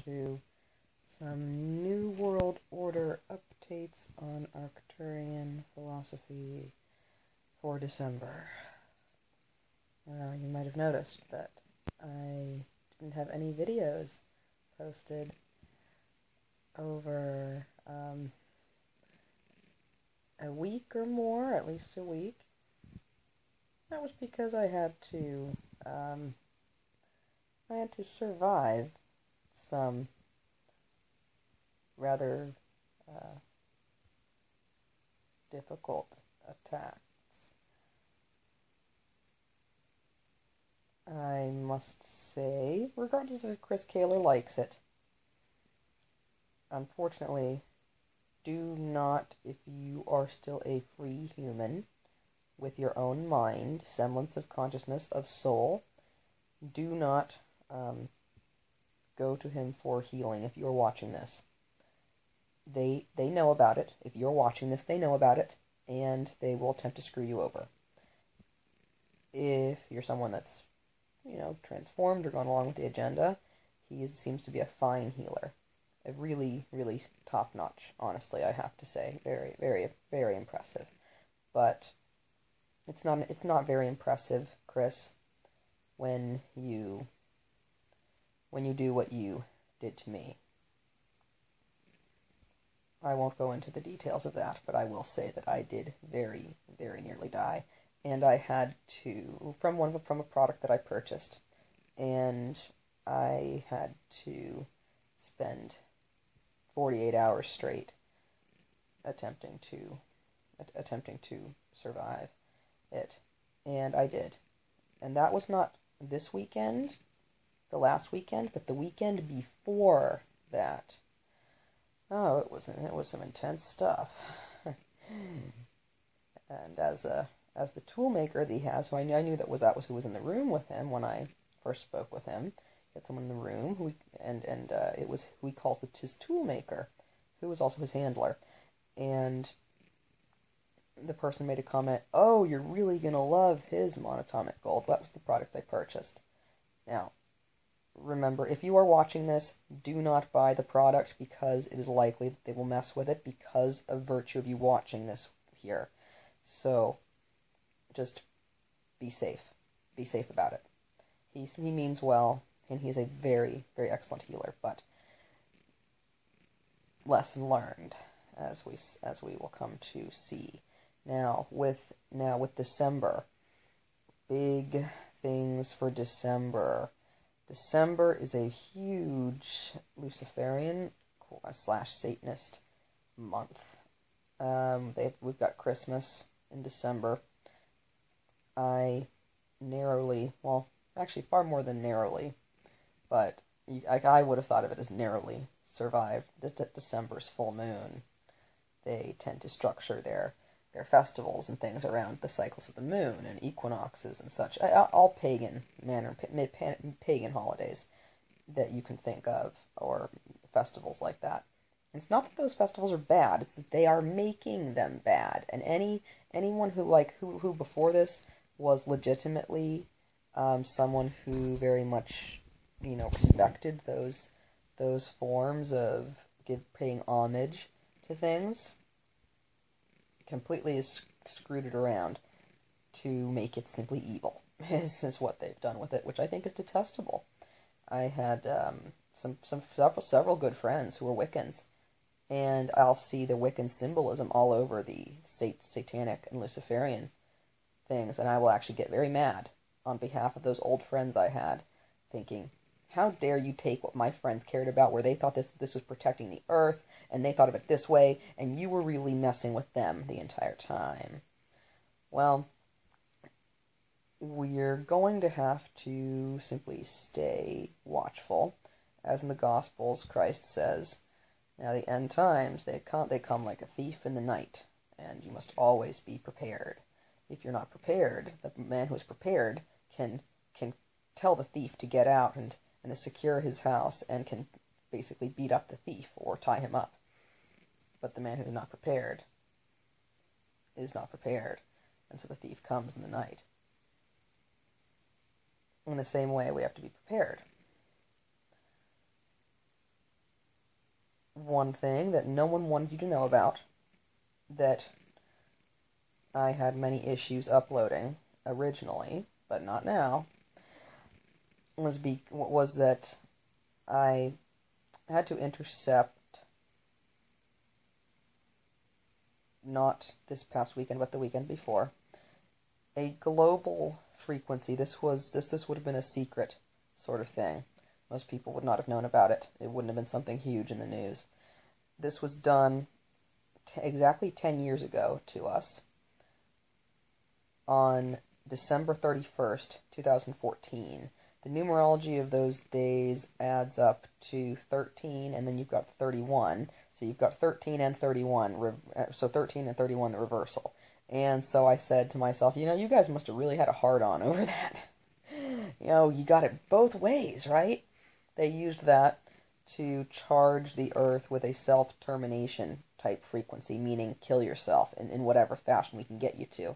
to some New World Order updates on Arcturian philosophy for December. You might have noticed that I didn't have any videos posted over a week or more, at least a week. That was because I had to survive some rather difficult attacks. I must say, regardless if Chris Kaler likes it, unfortunately, do not, if you are still a free human with your own mind, semblance of consciousness, of soul, do not go to him for healing if you're watching this. They know about it. If you're watching this, they know about it, and they will attempt to screw you over. If you're someone that's, transformed or gone along with the agenda, he seems to be a fine healer. A really, really top-notch, honestly, I have to say. Very, very, very impressive. But it's not very impressive, Chris, when you do what you did to me. I won't go into the details of that, but I will say that I did very, very nearly die, and I had to, from a product that I purchased, and I had to spend 48 hours straight attempting to survive it, and I did. And that was not this weekend, the last weekend, but the weekend before that. Oh, it was some intense stuff. And as the toolmaker that he has, who I knew that was who was in the room with him when I first spoke with him. He had someone in the room it was who he calls his toolmaker, who was also his handler. And the person made a comment, "Oh, you're really gonna love his monatomic gold." That was the product I purchased. Now, remember, if you are watching this, do not buy the product because it is likely that they will mess with it because of virtue of you watching this here. So, just be safe. Be safe about it. He means well, and he's a very, very excellent healer, but lesson learned, as we will come to see. Now with December, big things for December. December is a huge Luciferian / Satanist month. We've got Christmas in December. I narrowly, well, actually far more than narrowly, but I would have thought of it as narrowly survived December's full moon. They tend to structure their festivals and things around the cycles of the moon and equinoxes and such. All pagan holidays that you can think of, or festivals like that. And it's not that those festivals are bad; it's that they are making them bad. And anyone who before this was legitimately someone who very much respected those forms of paying homage to things, completely screwed it around to make it simply evil. This is what they've done with it, which I think is detestable. I had several good friends who were Wiccans, and I'll see the Wiccan symbolism all over the satanic and Luciferian things, and I will actually get very mad on behalf of those old friends I had, thinking, how dare you take what my friends cared about, where they thought this was protecting the earth, and they thought of it this way, and you were really messing with them the entire time. Well, we're going to have to simply stay watchful. As in the Gospels, Christ says, now the end times, they come like a thief in the night, and you must always be prepared. If you're not prepared, the man who is prepared can tell the thief to get out and to secure his house, and can basically beat up the thief or tie him up. But the man who is not prepared is not prepared, and so the thief comes in the night. In the same way, we have to be prepared. one thing that no one wanted you to know about, that I had many issues uploading originally, but not now, was that I had to intercept, not this past weekend, but the weekend before, a global frequency. This would have been a secret sort of thing. Most people would not have known about it. It wouldn't have been something huge in the news. This was done exactly 10 years ago to us on December 31st, 2014. The numerology of those days adds up to 13, and then you've got 31. So you've got 13 and 31, so 13 and 31, the reversal. And so I said to myself, you guys must have really had a hard-on over that. You got it both ways, right? They used that to charge the Earth with a self-termination type frequency, meaning kill yourself in whatever fashion we can get you to.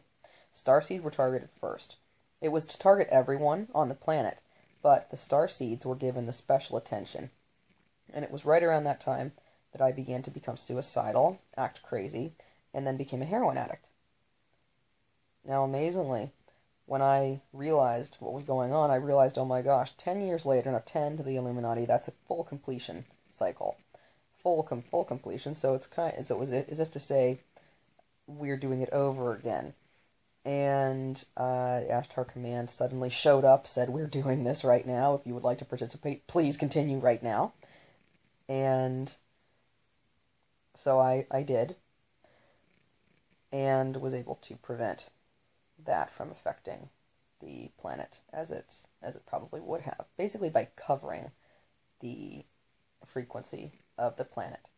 Starseeds were targeted first. It was to target everyone on the planet, but the starseeds were given the special attention. And it was right around that time that I began to become suicidal, act crazy, and then became a heroin addict. Now, amazingly, when I realized what was going on, I realized, oh my gosh, 10 years later, now 10 to the Illuminati, that's a full completion cycle. Full completion, so it was as if to say, we're doing it over again. And Ashtar Command suddenly showed up, said, we're doing this right now. If you would like to participate, please continue right now. And so I did, and was able to prevent that from affecting the planet as it probably would have. Basically by covering the frequency of the planet.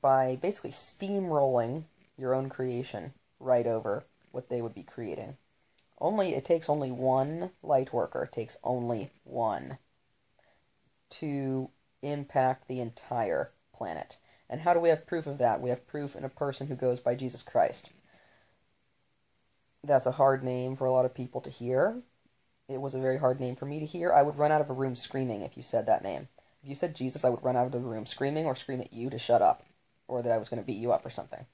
By basically steamrolling your own creation right over what they would be creating. It takes only one light worker, it takes only one to impact the entire planet. And how do we have proof of that? We have proof in a person who goes by Jesus Christ. That's a hard name for a lot of people to hear. It was a very hard name for me to hear. I would run out of a room screaming if you said that name. If you said Jesus, I would run out of the room screaming or scream at you to shut up, or that I was going to beat you up or something.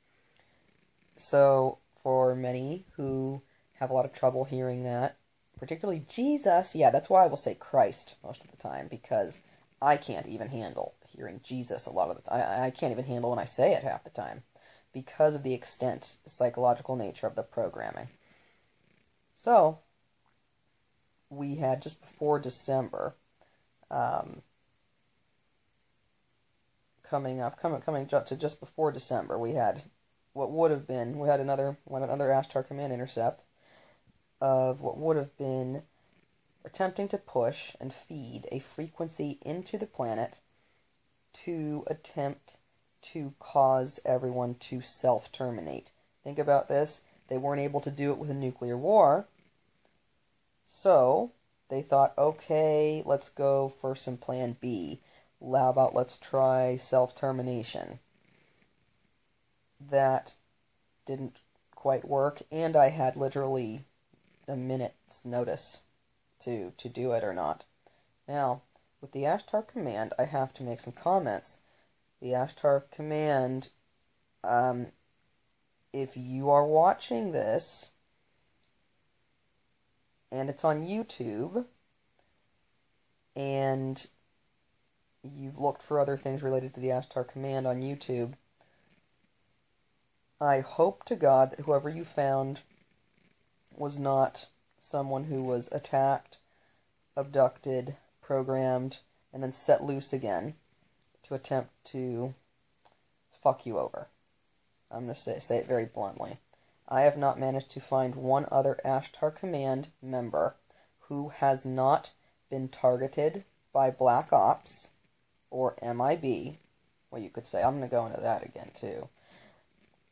So, for many who have a lot of trouble hearing that, particularly Jesus, yeah, that's why I will say Christ most of the time, because I can't even handle hearing Jesus a lot of the time. I can't even handle when I say it half the time, because of the extent, the psychological nature of the programming. So, we had just before December, coming to just before December, we had another Ashtar Command intercept of what would have been attempting to push and feed a frequency into the planet to attempt to cause everyone to self-terminate. Think about this. They weren't able to do it with a nuclear war, so they thought, okay, let's go for some plan B. How about let's try self-termination? That didn't quite work, and I had literally a minute's notice to do it or not. Now, with the Ashtar Command, I have to make some comments. The Ashtar Command, if you are watching this, and it's on YouTube, and you've looked for other things related to the Ashtar Command on YouTube, I hope to God that whoever you found was not someone who was attacked, abducted, programmed, and then set loose again to attempt to fuck you over. I'm going to say it very bluntly. I have not managed to find one other Ashtar Command member who has not been targeted by Black Ops or MIB. Well, you could say, I'm going to go into that again too.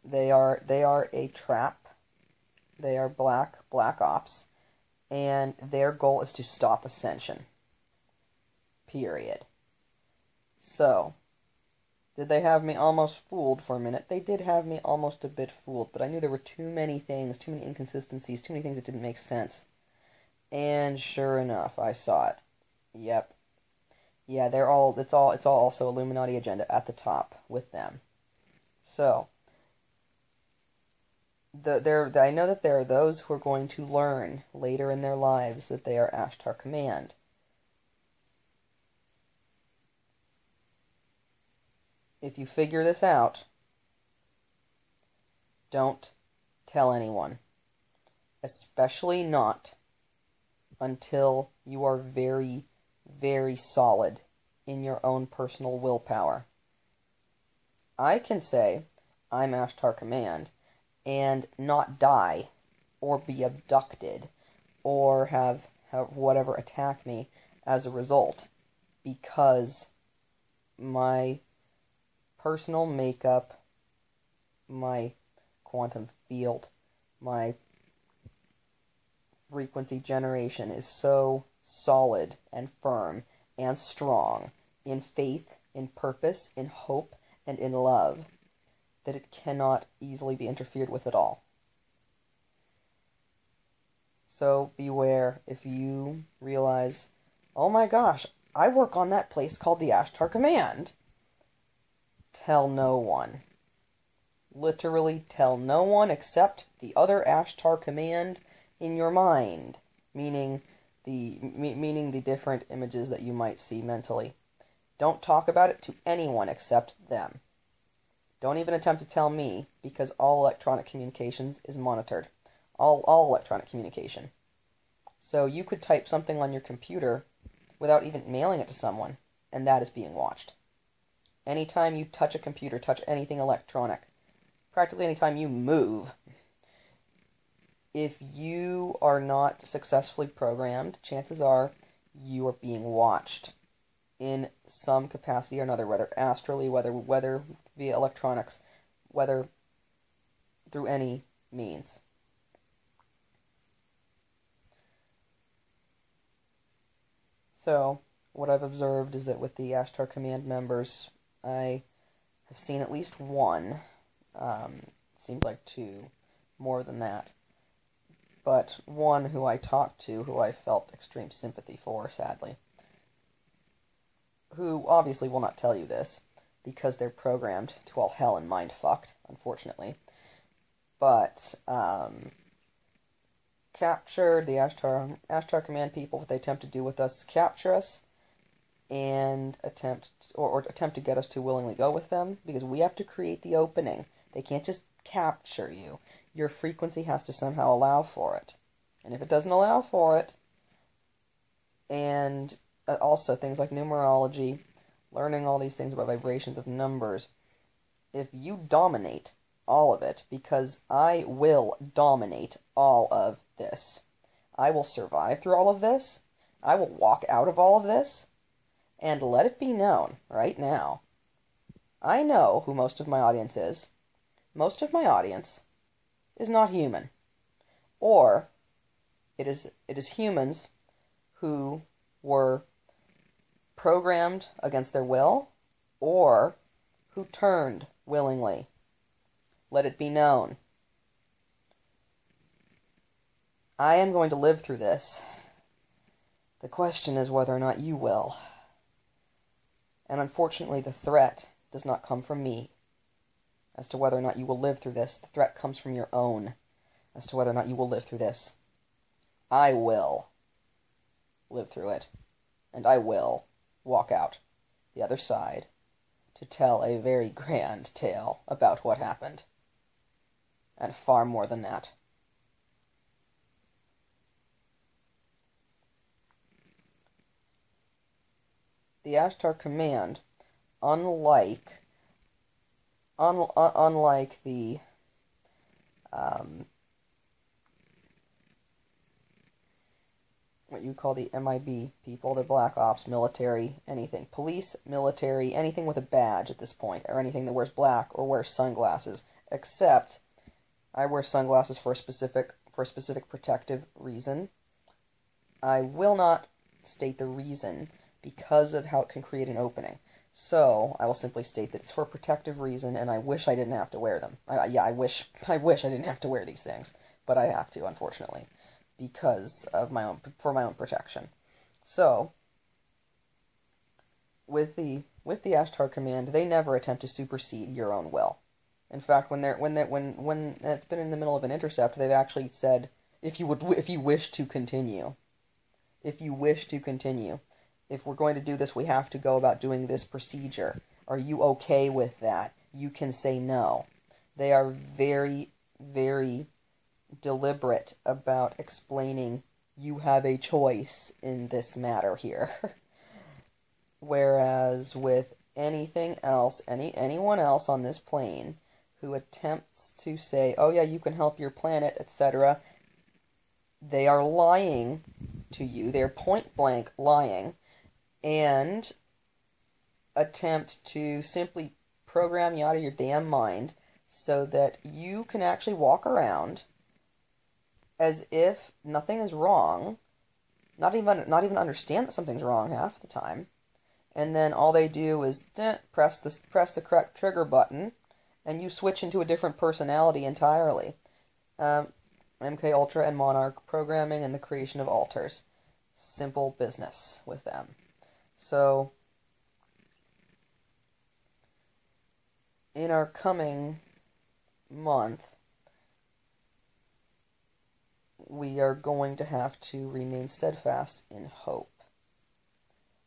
They are a trap. They are Black Ops, and their goal is to stop ascension. Period. So, did they have me almost fooled for a minute? They did have me almost a bit fooled, but I knew there were too many things, too many inconsistencies, too many things that didn't make sense. And sure enough, I saw it. Yep. Yeah, it's all also Illuminati agenda at the top with them. So, I know that there are those who are going to learn later in their lives that they are Ashtar Command. If you figure this out, don't tell anyone. Especially not until you are very, very solid in your own personal willpower. I can say I'm Ashtar Command and not die or be abducted or have whatever attack me as a result, because my personal makeup, my quantum field, my frequency generation is so solid and firm and strong in faith, in purpose, in hope, and in love that it cannot easily be interfered with at all. So beware if you realize, oh my gosh, I work on that place called the Ashtar Command. Tell no one. Literally tell no one except the other Ashtar Command in your mind, meaning the different images that you might see mentally. Don't talk about it to anyone except them. Don't even attempt to tell me, because all electronic communications is monitored. All electronic communication. So you could type something on your computer without even mailing it to someone, and that is being watched. Anytime you touch a computer, touch anything electronic, practically anytime you move, if you are not successfully programmed, chances are you are being watched in some capacity or another, whether astrally, whether via electronics, whether through any means. So, what I've observed is that with the Ashtar Command members, I have seen at least one, seemed like two, more than that, but one who I talked to, who I felt extreme sympathy for, sadly, who obviously will not tell you this, because they're programmed to all hell and mind-fucked, unfortunately, but, captured the Ashtar Command people. What they attempt to do with us is capture us and attempt to get us to willingly go with them, because we have to create the opening. They can't just capture you. Your frequency has to somehow allow for it. And if it doesn't allow for it, and also things like numerology, learning all these things about vibrations of numbers, if you dominate all of it, because I will dominate all of this. I will survive through all of this. I will walk out of all of this. And let it be known right now, I know who most of my audience is. Most of my audience is not human. Or it is humans who were programmed against their will, or who turned willingly. Let it be known. I am going to live through this. The question is whether or not you will. And unfortunately, the threat does not come from me as to whether or not you will live through this. The threat comes from your own as to whether or not you will live through this. I will live through it. And I will walk out the other side to tell a very grand tale about what happened. And far more than that. The Ashtar Command, unlike the what you call the MIB people, the Black Ops, military, anything, police, military, anything with a badge at this point, or anything that wears black or wears sunglasses, except I wear sunglasses for a specific protective reason. I will not state the reason because of how it can create an opening. So I will simply state that it's for a protective reason, and I wish I didn't have to wear them. I wish I didn't have to wear these things, but I have to, unfortunately, because of for my own protection. So with the Ashtar Command, they never attempt to supersede your own will. In fact, when it's been in the middle of an intercept, they've actually said, if you wish to continue, if we're going to do this, we have to go about doing this procedure. Are you okay with that? You can say no. They are very, very deliberate about explaining you have a choice in this matter here. Whereas with anything else, anyone else on this plane who attempts to say, oh yeah, you can help your planet, etc., they are lying to you. They're point blank lying, and attempt to simply program you out of your damn mind so that you can actually walk around as if nothing is wrong, not even understand that something's wrong half the time, and then all they do is press the correct trigger button, and you switch into a different personality entirely. MK Ultra and Monarch programming and the creation of alters. Simple business with them. So, in our coming month, we are going to have to remain steadfast in hope.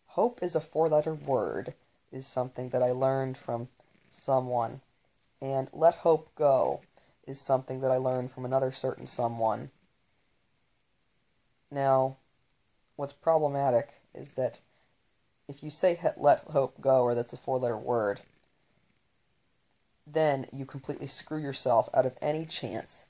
Hope is a 4-letter word, is something that I learned from someone. And let hope go is something that I learned from another certain someone. Now, what's problematic is that if you say let hope go, or that's a 4-letter word, then you completely screw yourself out of any chance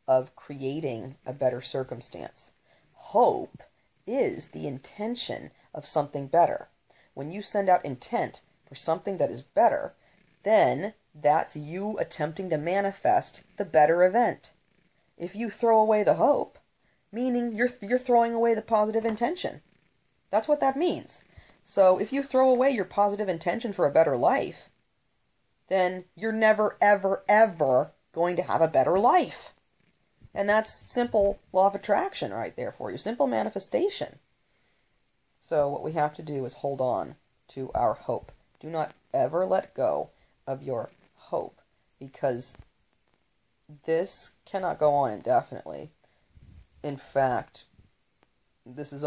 of creating a better circumstance. Hope is the intention of something better. When you send out intent for something that is better, then that's you attempting to manifest the better event. If you throw away the hope, meaning you're throwing away the positive intention. That's what that means. So if you throw away your positive intention for a better life, then you're never, ever, ever going to have a better life. And that's simple law of attraction right there for you. Simple manifestation. So what we have to do is hold on to our hope. Do not ever let go of your hope, because this cannot go on indefinitely. In fact, this is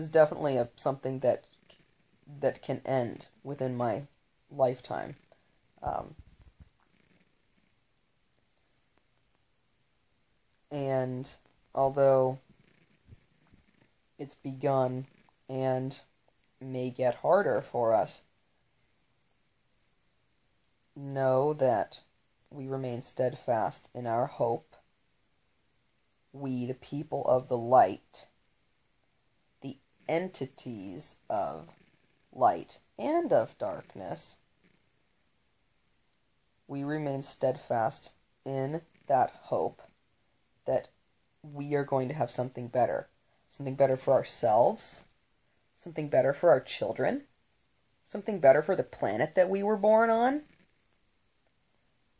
definitely something that can end within my lifetime. And although it's begun and may get harder for us, know that we remain steadfast in our hope. We, the people of the light, the entities of light and of darkness, we remain steadfast in that hope that we are going to have something better. Something better for ourselves, something better for our children, something better for the planet that we were born on,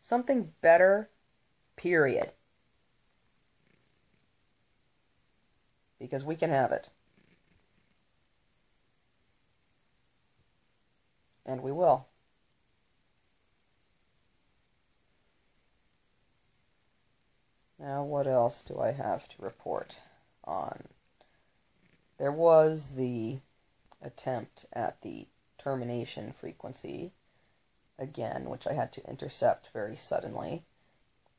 something better, period. Because we can have it. And we will. Now, what else do I have to report on? There was the attempt at the termination frequency, again, which I had to intercept very suddenly.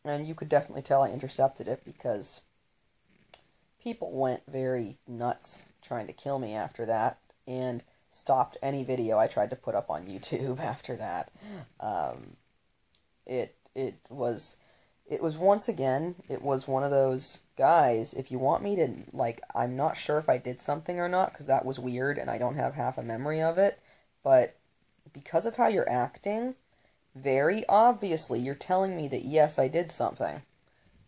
And you could definitely tell I intercepted it because people went very nuts trying to kill me after that, and stopped any video I tried to put up on YouTube after that. It was once again, it was one of those, guys, if you want me to, I'm not sure if I did something or not, because that was weird and I don't have half a memory of it, but because of how you're acting, very obviously you're telling me that yes, I did something.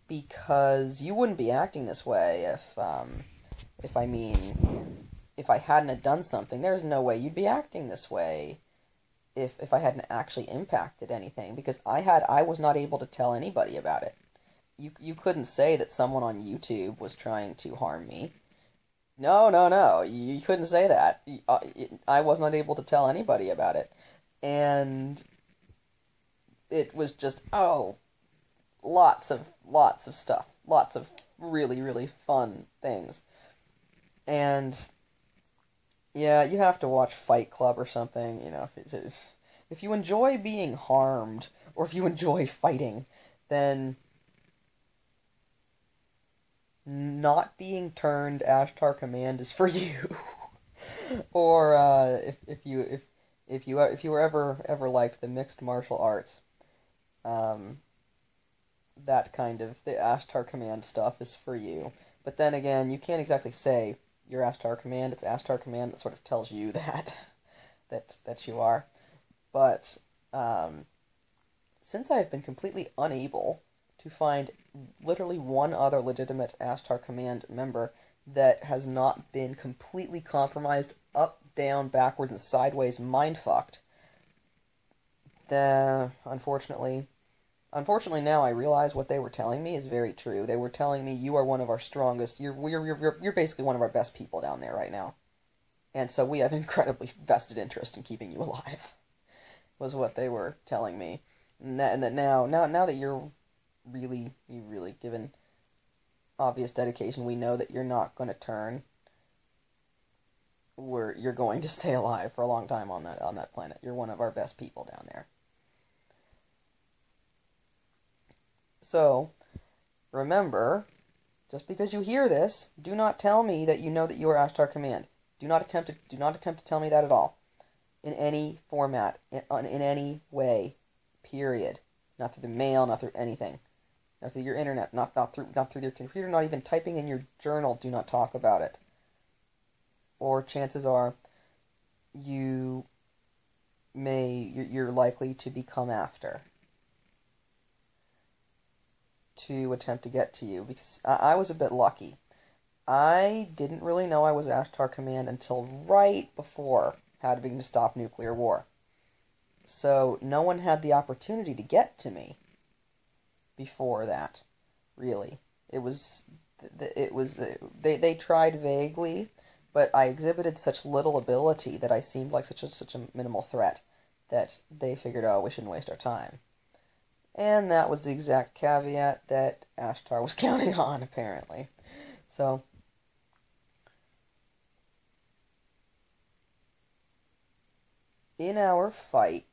Because you wouldn't be acting this way if I hadn't have done something. There's no way you'd be acting this way if I hadn't actually impacted anything, because I was not able to tell anybody about it. You couldn't say that someone on YouTube was trying to harm me. No, no, no. You couldn't say that. I was not able to tell anybody about it. And it was just, oh, lots of stuff. Lots of really, really fun things. And yeah, you have to watch Fight Club or something, you know, if you enjoy being harmed, or if you enjoy fighting, then not being turned Ashtar Command is for you. Or if you were ever liked the mixed martial arts, um, that kind of the Ashtar Command stuff is for you. But then again, you can't exactly say you're Ashtar Command. It's Ashtar Command that sort of tells you that that you are. But since I have been completely unable to find literally one other legitimate Ashtar Command member that has not been completely compromised, up, down, backwards, and sideways mind-fucked, then unfortunately now I realize what they were telling me is very true. They were telling me you are one of our strongest, you're basically one of our best people down there right now. And so we have incredibly vested interest in keeping you alive, was what they were telling me. And that now that you really given obvious dedication, we know that you're not going to turn. You're going to stay alive for a long time on that planet. You're one of our best people down there. So, remember, just because you hear this, do not tell me that you know that you are Ashtar Command. Do not attempt to tell me that at all. In any format, in any way. Period. Not through the mail, not through anything. Not through your internet, not through your computer, not even typing in your journal. Do not talk about it. Or chances are you're likely to become after to attempt to get to you, because I was a bit lucky. I didn't really know I was Ashtar Command until right before having to stop nuclear war. So no one had the opportunity to get to me before that, really. They tried vaguely, but I exhibited such little ability that I seemed like such a minimal threat that they figured, oh, we shouldn't waste our time. And that was the exact caveat that Ashtar was counting on, apparently. So, in our fight,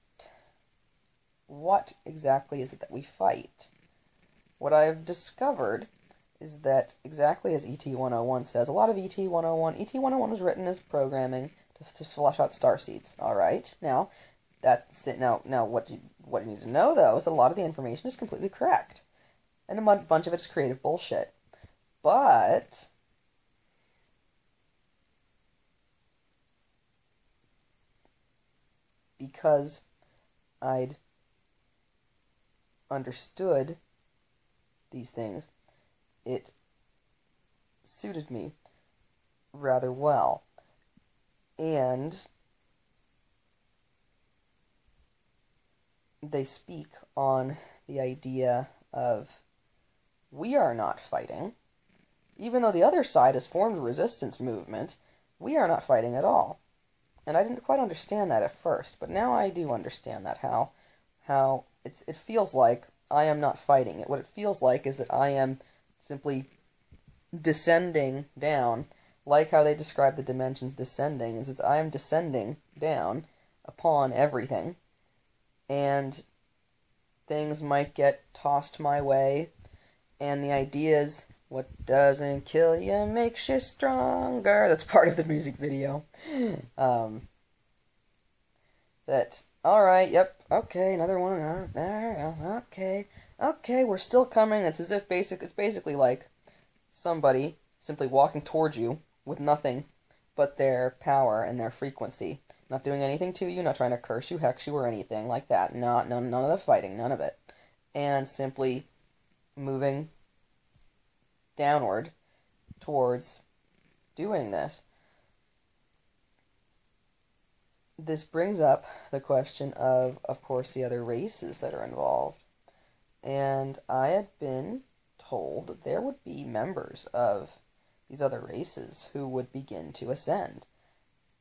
what exactly is it that we fight? What I've discovered is that, exactly as ET-101 says, a lot of ET-101 was written as programming to flush out starseeds. Alright, now, that's it. Now what you need to know, though, is that a lot of the information is completely correct. And a bunch of it's creative bullshit. But because I'd understood these things, it suited me rather well. And they speak on the idea of, we are not fighting. Even though the other side has formed a resistance movement, we are not fighting at all. And I didn't quite understand that at first, but now I do understand that, how it feels like I am not fighting. What it feels like is that I am simply descending down, like how they describe the dimensions descending, is I am descending down upon everything, and things might get tossed my way, and the idea is, what doesn't kill you makes you stronger. That's part of the music video. That, alright, yep, okay, another one, there, okay, we're still coming. It's as if it's basically like somebody simply walking towards you with nothing but their power and their frequency. Not doing anything to you, not trying to curse you, hex you, or anything like that. None of the fighting, none of it. And simply moving downward towards doing this. This brings up the question of course, the other races that are involved. And I had been told there would be members of races who would begin to ascend.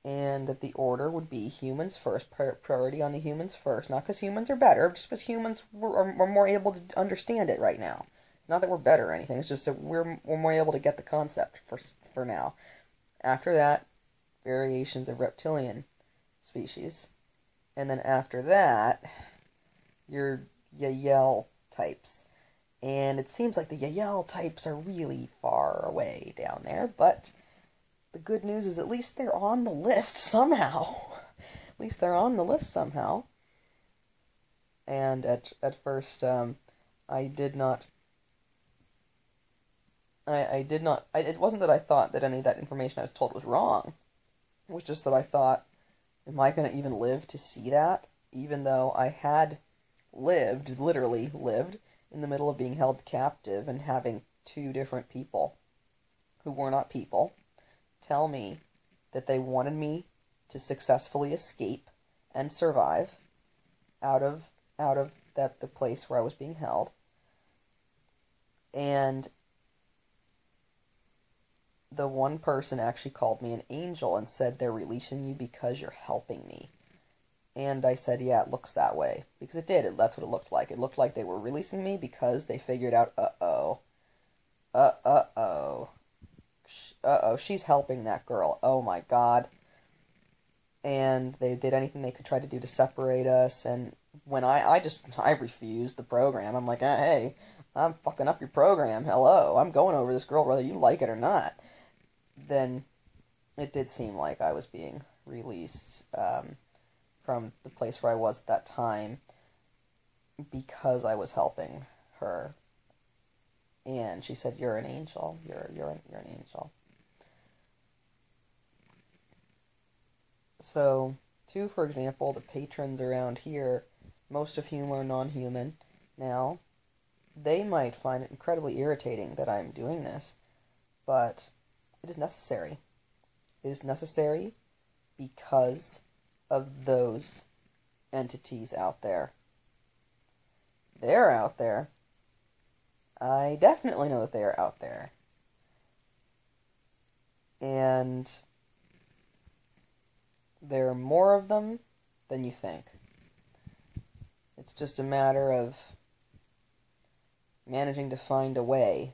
And that the order would be humans first, priority on the humans first. Not because humans are better, just because humans are more able to understand it right now. It's not that we're better or anything, it's just that we're more able to get the concept for now. After that, variations of reptilian species. And then after that, your Yael types. And it seems like the Yael types are really far away down there, but the good news is at least they're on the list somehow. At least they're on the list somehow. And at first, I did not... it wasn't that I thought that any of that information I was told was wrong. It was just that I thought, am I going to even live to see that? Even though I had literally lived, in the middle of being held captive and having two different people, who were not people, tell me that they wanted me to successfully escape and survive out of the place where I was being held. And the one person actually called me an angel and said they're releasing you because you're helping me. And I said, yeah, it looks that way. Because it did. That's what it looked like. It looked like they were releasing me because they figured out, she's helping that girl. Oh my god. And they did anything they could try to do to separate us. And when I refused the program. I'm like, hey, I'm fucking up your program. Hello. I'm going over this girl whether you like it or not. Then it did seem like I was being released from the place where I was at that time because I was helping her. And she said, you're an angel. You're an angel. So, for example, the patrons around here, most of whom are non-human now, they might find it incredibly irritating that I'm doing this, but it is necessary. It is necessary because of those entities out there. They're out there. I definitely know that they are out there. And there are more of them than you think. It's just a matter of managing to find a way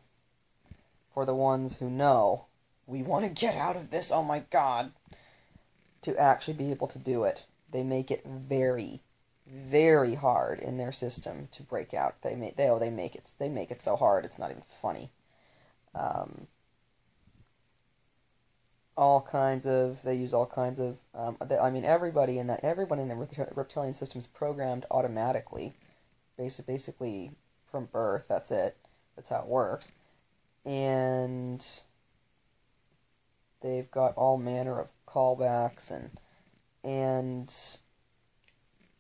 for the ones who know we want to get out of this, oh my god, to actually be able to do it. They make it very, very hard in their system to break out. They make it so hard it's not even funny. They use all kinds of everybody in the reptilian system is programmed automatically, basically from birth. That's it. That's how it works. And they've got all manner of callbacks and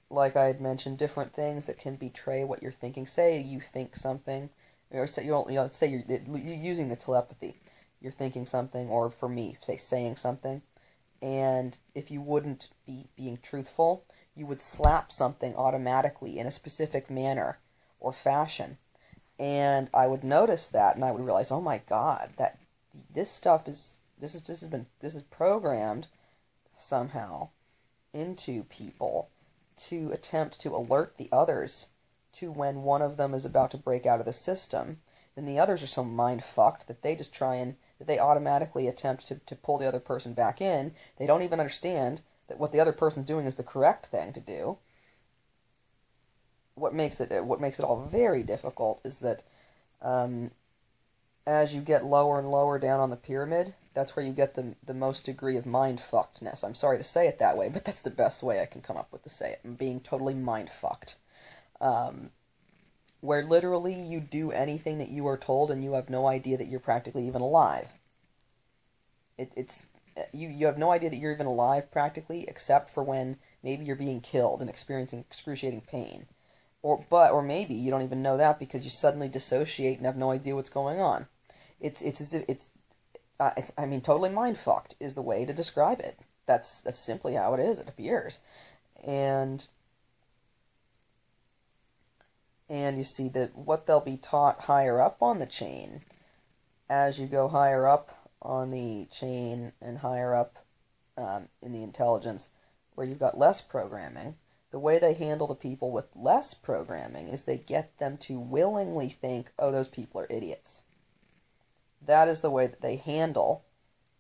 like I had mentioned, different things that can betray what you're thinking. Say you think something, or say you're using the telepathy. You're thinking something, or for me, say saying something, and if you wouldn't be being truthful, you would slap something automatically in a specific manner or fashion, and I would notice that, and I would realize, oh my god, that this is programmed somehow into people to attempt to alert the others to when one of them is about to break out of the system. Then the others are so mind-fucked that they automatically attempt to pull the other person back in. They don't even understand that what the other person's doing is the correct thing to do. What makes it all very difficult is that as you get lower and lower down on the pyramid, that's where you get the most degree of mind-fuckedness. I'm sorry to say it that way, but that's the best way I can come up with to say it. I'm being totally mind-fucked. Where literally you do anything that you are told and you have no idea that you're practically even alive. You have no idea that you're even alive practically, except for when maybe you're being killed and experiencing excruciating pain. Or maybe you don't even know that because you suddenly dissociate and have no idea what's going on. Totally mind-fucked is the way to describe it. That's simply how it is, it appears. And you see that what they'll be taught higher up on the chain, as you go higher up on the chain and higher up in the intelligence, where you've got less programming, the way they handle the people with less programming is they get them to willingly think, oh, those people are idiots. That is the way that they handle,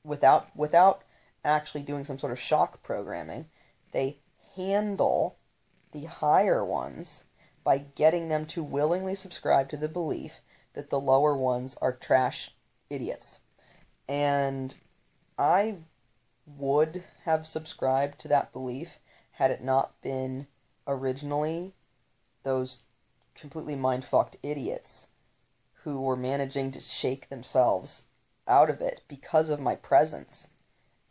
without actually doing some sort of shock programming, they handle the higher ones by getting them to willingly subscribe to the belief that the lower ones are trash idiots. And I would have subscribed to that belief had it not been originally those completely mind-fucked idiots who were managing to shake themselves out of it because of my presence,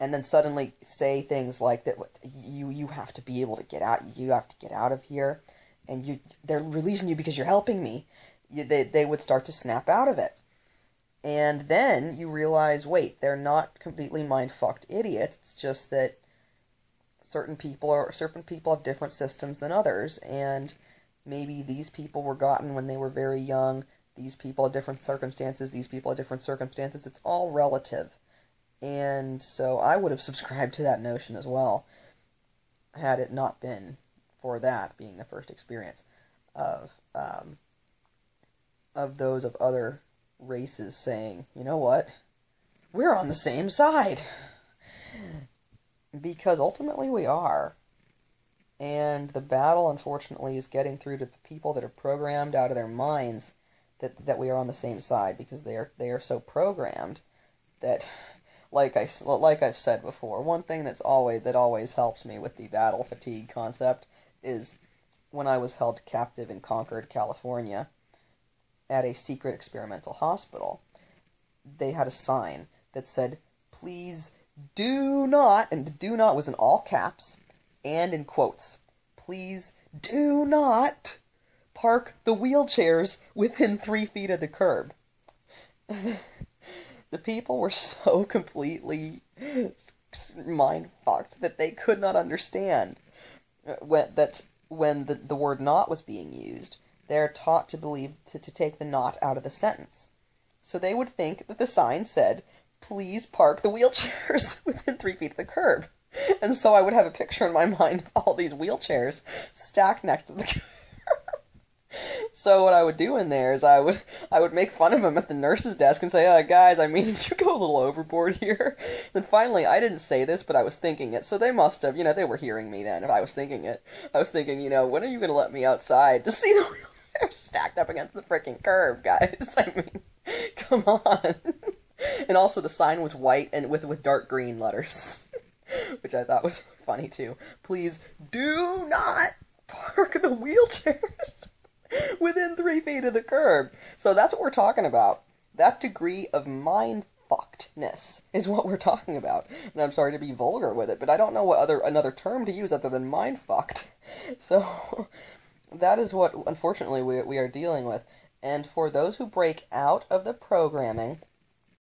and then suddenly say things like that, you have to be able to get out, you have to get out of here, and they're releasing you because you're helping me. They would start to snap out of it. And then you realize, wait, they're not completely mind-fucked idiots, it's just that certain people have different systems than others, and maybe these people were gotten when they were very young, these people have different circumstances, these people have different circumstances, it's all relative. And so I would have subscribed to that notion as well, had it not been for that being the first experience of those of other races saying, you know what, we're on the same side. Because ultimately we are. And the battle, unfortunately, is getting through to the people that are programmed out of their minds that we are on the same side, because they are so programmed that, like I've said before, one thing that always helps me with the battle fatigue concept is when I was held captive in Concord, California, at a secret experimental hospital. They had a sign that said, please do not, and the do not was in all caps and in quotes, please do not park the wheelchairs within 3 feet of the curb. The people were so completely mind-fucked that they could not understand when the word not was being used. They're taught to believe to take the not out of the sentence. So they would think that the sign said, please park the wheelchairs within 3 feet of the curb. And so I would have a picture in my mind of all these wheelchairs stacked next to the curb. So what I would do in there is I would make fun of them at the nurse's desk and say, guys, I mean, did you go a little overboard here? Then finally, I didn't say this, but I was thinking it, so they must have, they were hearing me then if I was thinking it. I was thinking, when are you going to let me outside to see the wheelchairs stacked up against the freaking curb, guys? I mean, come on. And also the sign was white and with dark green letters, which I thought was funny too. Please do not park the wheelchairs within 3 feet of the curb. So that's what we're talking about. That degree of mind-fuckedness is what we're talking about. And I'm sorry to be vulgar with it, but I don't know what another term to use other than mind-fucked. So that is what, unfortunately, we are dealing with. And for those who break out of the programming